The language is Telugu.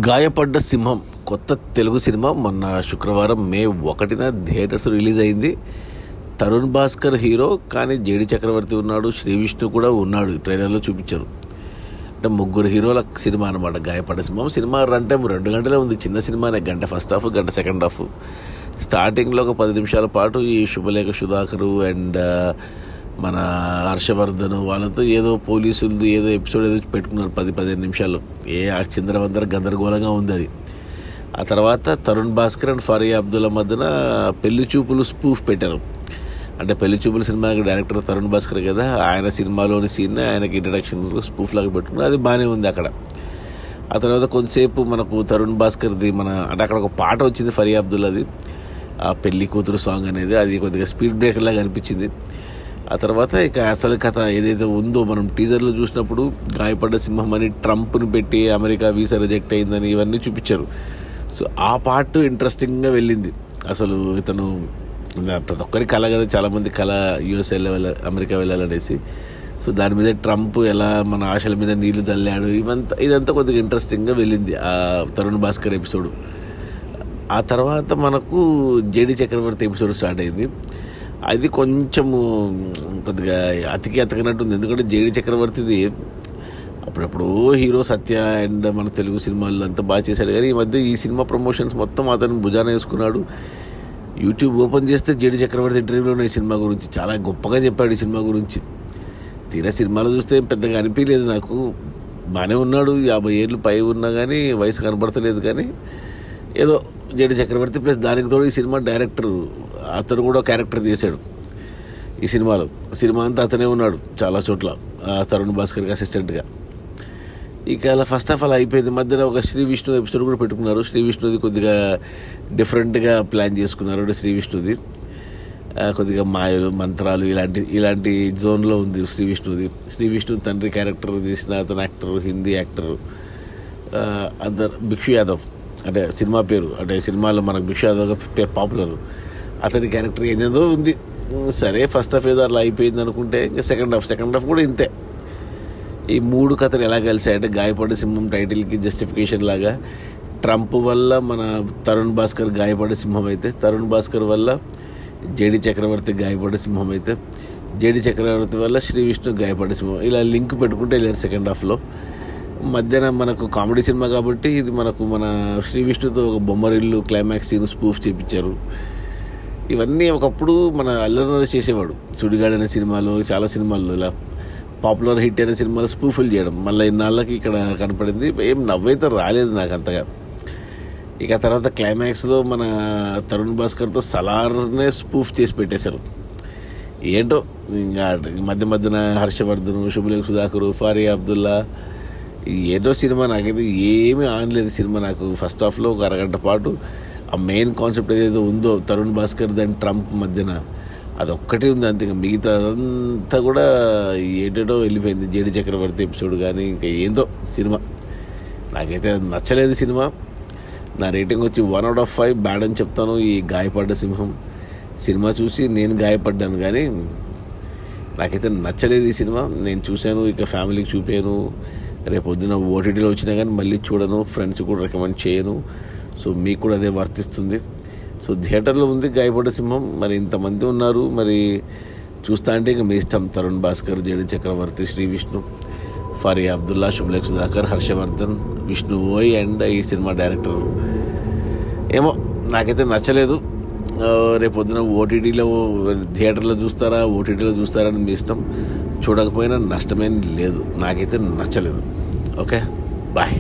గాయపడ్డ సింహం కొత్త తెలుగు సినిమా మొన్న శుక్రవారం మే 1న థియేటర్స్ రిలీజ్ అయింది. తరుణ్ భాస్కర్ హీరో, కానీ జేడి చక్రవర్తి ఉన్నాడు, శ్రీ విష్ణు కూడా ఉన్నాడు. ట్రైలర్లో చూపించారు. అంటే ముగ్గురు హీరోల సినిమా అనమాట గాయపడ్డ సింహం. సినిమా రన్ టైం 2 గంటలే ఉంది. చిన్న సినిమానే, గంట ఫస్ట్ హాఫ్, గంట సెకండ్ హాఫ్. స్టార్టింగ్లో ఒక 10 నిమిషాల పాటు ఈ శుభలేఖ సుధాకరు అండ్ మన హర్షవర్ధన్ వాళ్ళతో ఏదో పోలీసులది ఏదో ఎపిసోడ్ ఏదో పెట్టుకున్నారు 10-15 నిమిషాలు. చిందరవందర గందరగోళంగా ఉంది అది. ఆ తర్వాత తరుణ్ భాస్కర్ అండ్ ఫరియా అబ్దుల్లా మధ్యన పెళ్లి చూపులు స్పూఫ్ పెట్టారు. అంటే పెళ్లి చూపుల సినిమాకి డైరెక్టర్ తరుణ్ భాస్కర్ కదా, ఆయన సినిమాలోని సీన్ ఆయనకి ఇంట్రడక్షన్ స్పూఫ్ లాగా పెట్టుకున్నారు. అది బాగానే ఉంది అక్కడ. ఆ తర్వాత కొంతసేపు మనకు తరుణ్ భాస్కర్ది అంటే అక్కడ ఒక పాట వచ్చింది ఫరియా అబ్దుల్లాది, ఆ పెళ్లి కూతురు సాంగ్ అనేది. అది కొద్దిగా స్పీడ్ బ్రేకర్ లాగా అనిపించింది. ఆ తర్వాత ఇక అసలు కథ ఏదైతే ఉందో, మనం టీజర్లో చూసినప్పుడు గాయపడ్డ సింహం అని ట్రంప్ని పెట్టి అమెరికా వీసా రిజెక్ట్ అయిందని ఇవన్నీ చూపించారు. సో ఆ పార్ట్ ఇంట్రెస్టింగ్గా వెళ్ళింది. అసలు ఇతను ప్రతి ఒక్కరి కళ కదా, చాలామంది కళ యూఎస్ఏ అమెరికా వెళ్ళాలనేసి. సో దాని మీద ట్రంప్ ఎలా మన ఆశల మీద నీళ్లు చల్లాడు, ఇదంతా కొద్దిగా ఇంట్రెస్టింగ్గా వెళ్ళింది ఆ తరుణ్ భాస్కర్ ఎపిసోడ్. ఆ తర్వాత మనకు జేడి చక్రవర్తి ఎపిసోడ్ స్టార్ట్ అయింది. అది కొంచెము కొద్దిగా అతికినట్టుంది. ఎందుకంటే జేడి చక్రవర్తిది అప్పుడప్పుడు హీరో సత్య అండ్ మన తెలుగు సినిమాల్లో అంతా బాగా చేశాడు, కానీ ఈ మధ్య ఈ సినిమా ప్రమోషన్స్ మొత్తం అతను భుజాన వేసుకున్నాడు. యూట్యూబ్ ఓపెన్ చేస్తే జేడి చక్రవర్తి ఇంటర్వ్యూలో ఈ సినిమా గురించి చాలా గొప్పగా చెప్పాడు. ఈ సినిమా గురించి తీరా సినిమాలో చూస్తే పెద్దగా అనిపించలేదు నాకు. బాగానే ఉన్నాడు, 50 ఏళ్ళు పై ఉన్నా కానీ వయసు కనబడతలేదు. కానీ ఏదో జేడి చక్రవర్తి ప్లస్ దానికి తోడు ఈ సినిమా డైరెక్టర్ అతను కూడా క్యారెక్టర్ చేశాడు ఈ సినిమాలో. సినిమా అంతా అతనే ఉన్నాడు చాలా చోట్ల తరుణ్ భాస్కర్కి అసిస్టెంట్గా. ఇక అలా ఫస్ట్ ఆఫ్ ఆల్ అయిపోయింది. మధ్యన ఒక శ్రీ విష్ణు ఎపిసోడ్ కూడా పెట్టుకున్నారు. శ్రీ విష్ణుది కొద్దిగా డిఫరెంట్గా ప్లాన్ చేసుకున్నారు. అంటే శ్రీ విష్ణుది కొద్దిగా మాయలు మంత్రాలు ఇలాంటి జోన్లో ఉంది శ్రీ విష్ణుది. శ్రీ విష్ణు తండ్రి క్యారెక్టర్ తీసిన అతను యాక్టర్, హిందీ యాక్టర్ భిక్షు యాదవ్, అంటే సినిమా పేరు. అంటే సినిమాలో మనకు భిక్షు యాదవ్ పాపులర్. అతని క్యారెక్టర్ ఏదేదో ఉంది. సరే ఫస్ట్ హాఫ్ ఏదో అలా అయిపోయింది అనుకుంటే ఇంకా సెకండ్ హాఫ్ కూడా ఇంతే. ఈ 3 కథలు ఎలా కలిసాయంటే, గాయపడ్డ సింహం టైటిల్కి జస్టిఫికేషన్ లాగా ట్రంప్ వల్ల మన తరుణ్ భాస్కర్ గాయపడ్డ సింహం అయితే, తరుణ్ భాస్కర్ వల్ల జేడి చక్రవర్తి గాయపడ్డ సింహం అయితే, జేడి చక్రవర్తి వల్ల శ్రీ విష్ణు గాయపడ్డ సింహం, ఇలా లింక్ పెట్టుకుంటే వెళ్ళారు సెకండ్ హాఫ్లో. మధ్యాహ్నం మనకు కామెడీ సినిమా కాబట్టి ఇది మన శ్రీ విష్ణుతో ఒక బొమ్మరిల్లు క్లైమాక్స్ సీన్ స్పూఫ్ చేయించారు. ఇవన్నీ ఒకప్పుడు మన అల్లరి చేసేవాడు. సుడిగాడు అనే సినిమాలో, చాలా సినిమాల్లో ఇలా పాపులర్ హిట్ అయిన సినిమాలో స్పూఫులు చేయడం. మళ్ళీ ఇన్నాళ్ళకి ఇక్కడ కనపడింది. ఏం నవ్వైతే రాలేదు నాకు అంతగా. ఇక తర్వాత క్లైమాక్స్లో మన తరుణ్ భాస్కర్తో సలార్నే స్పూఫ్ చేసి పెట్టేశారు. ఏంటో ఇంకా మధ్యన హర్షవర్ధన్, శుభలేఖ సుధాకరు, ఫరియా అబ్దుల్లా, ఏదో సినిమా నాకైతే ఏమీ ఆనలేదు. సినిమా నాకు ఫస్ట్ హాఫ్లో ఒక అరగంట పాటు ఆ మెయిన్ కాన్సెప్ట్ ఏదైతే ఉందో తరుణ్ భాస్కర్ దాని ట్రంప్ మధ్యన అదొక్కటే ఉంది అంతే. మిగతా అదంతా కూడా ఏటేటో వెళ్ళిపోయింది. జేడి చక్రవర్తి ఎపిసోడ్ కానీ ఇంకా ఏందో సినిమా నాకైతే నచ్చలేదు సినిమా. నా రేటింగ్ వచ్చి 1/5 బ్యాడ్ అని చెప్తాను. ఈ గాయపడ్డ సింహం సినిమా చూసి నేను గాయపడ్డాను, కానీ నాకైతే నచ్చలేదు ఈ సినిమా. నేను చూశాను, ఇక ఫ్యామిలీకి చూపాను. రేపు పొద్దున ఓటీటీలో వచ్చినా కానీ మళ్ళీ చూడను, ఫ్రెండ్స్ కూడా రికమెండ్ చేయను. సో మీకు కూడా అదే వర్తిస్తుంది. సో థియేటర్లో ఉంది గాయపడ్డ సింహం. మరి ఇంతమంది ఉన్నారు, మరి చూస్తా అంటే ఇక మీ ఇష్టం. తరుణ్ భాస్కర్, జేడి చక్రవర్తి, శ్రీ విష్ణు, ఫరియా అబ్దుల్లా, శుభలేఖ సుధాకర్, హర్షవర్ధన్, విష్ణు ఓయ్ అండ్ ఈ సినిమా డైరెక్టర్. ఏమో నాకైతే నచ్చలేదు. రేపు పొద్దున థియేటర్లో చూస్తారా, ఓటీటీలో చూస్తారా అని మీ ఇష్టం. చూడకపోయినా నష్టమేం లేదు. నాకైతే నచ్చలేదు. Okay, bye.